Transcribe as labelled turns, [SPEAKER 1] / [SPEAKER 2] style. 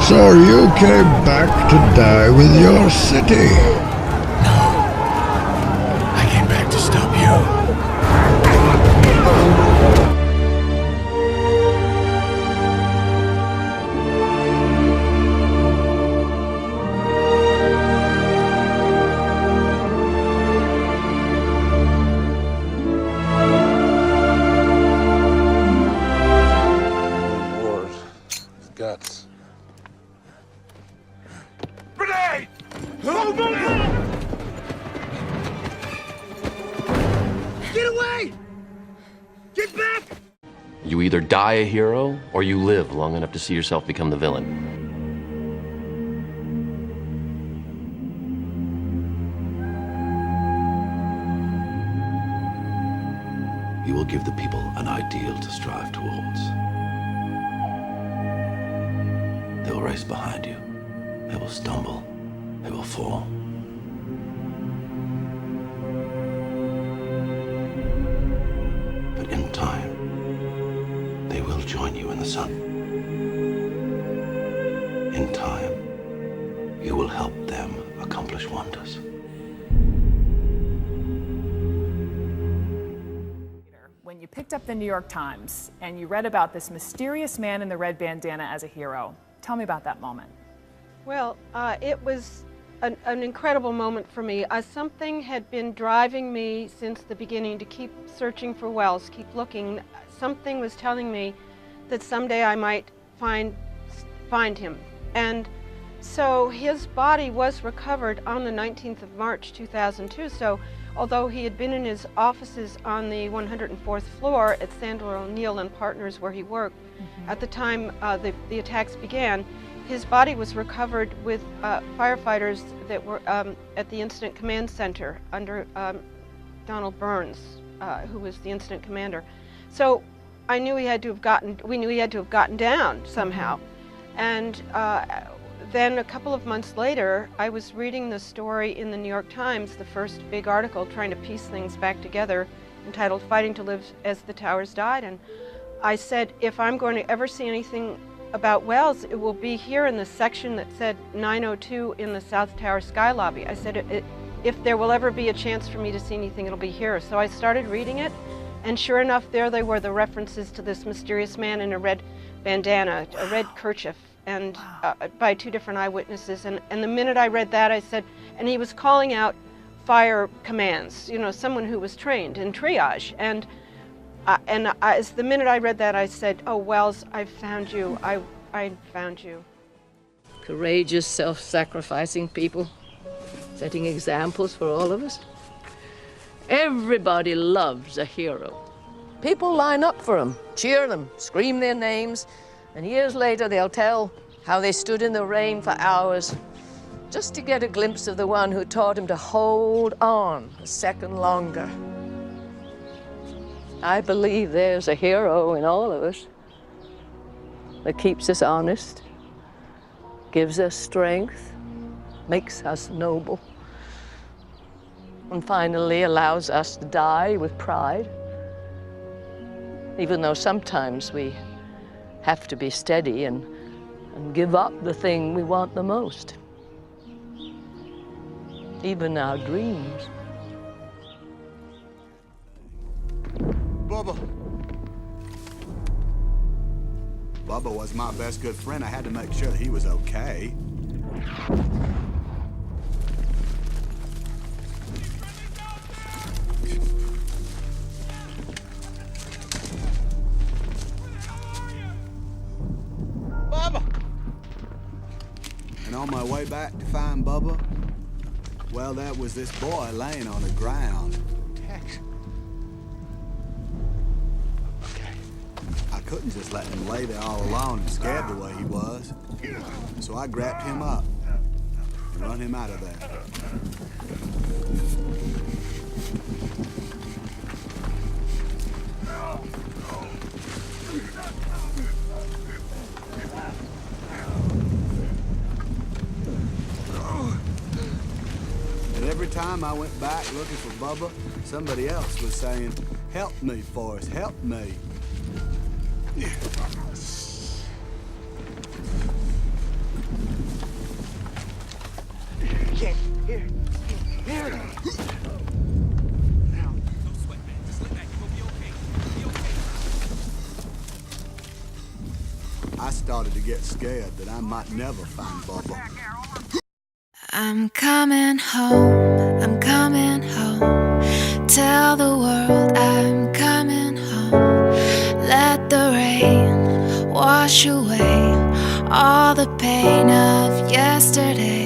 [SPEAKER 1] So you came back to die with your city?
[SPEAKER 2] No. I came back to stop you.
[SPEAKER 3] Guts.
[SPEAKER 4] Grenade! Oh, no, no! Get away! Get back!
[SPEAKER 5] You either die a hero, or you live long enough to see yourself become the villain.
[SPEAKER 6] You will give the people an ideal to strive towards. They will race behind you. They will stumble. They will fall. But in time, they will join you in the sun. In time, you will help them accomplish wonders.
[SPEAKER 7] When you picked up the New York Times and you read about this mysterious man in the red bandana as a hero, tell me about that moment.
[SPEAKER 8] Well, it was an incredible moment for me. Something had been driving me since the beginning to keep searching for Wells, keep looking. Something was telling me that someday I might find him. And so his body was recovered on the 19th of March, 2002. So although he had been in his offices on the 104th floor at Sandler O'Neill and Partners where he worked, at the time the attacks began, his body was recovered with firefighters that were at the Incident Command Center under Donald Burns, who was the incident commander. So I knew we knew he had to have gotten down somehow. And then a couple of months later, I was reading the story in the New York Times, the first big article trying to piece things back together, entitled Fighting to Live as the Towers Died. And I said, if I'm going to ever see anything about Wells, it will be here in the section that said 902 in the South Tower Sky Lobby. I said, if there will ever be a chance for me to see anything, it'll be here. So I started reading it, and sure enough, there they were, the references to this mysterious man in a red bandana, a red kerchief, and by two different eyewitnesses. And the minute I read that, I said, and he was calling out fire commands, you know, someone who was trained in triage. And as the minute I read that, I said, oh, Wells, I found you. I found you.
[SPEAKER 9] Courageous, self-sacrificing people, setting examples for all of us. Everybody loves a hero. People line up for them, cheer them, scream their names, and years later they'll tell how they stood in the rain for hours just to get a glimpse of the one who taught him to hold on a second longer. I believe there's a hero in all of us that keeps us honest, gives us strength, makes us noble, and finally allows us to die with pride, even though sometimes we have to be steady and give up the thing we want the most, even our dreams.
[SPEAKER 10] Bubba. Bubba was my best good friend. I had to make sure that he was okay. Bubba! And on my way back to find Bubba, well, there was this boy laying on the ground. I couldn't just let him lay there all alone and scared the way he was. So I grabbed him up and run him out of there. And every time I went back looking for Bubba, somebody else was saying, "Help me, Forrest, help me." I started to get scared that I might never find Bubba.
[SPEAKER 11] I'm coming home, I'm coming home. Tell the world I'm coming home. Let the rain wash away all the pain of yesterday.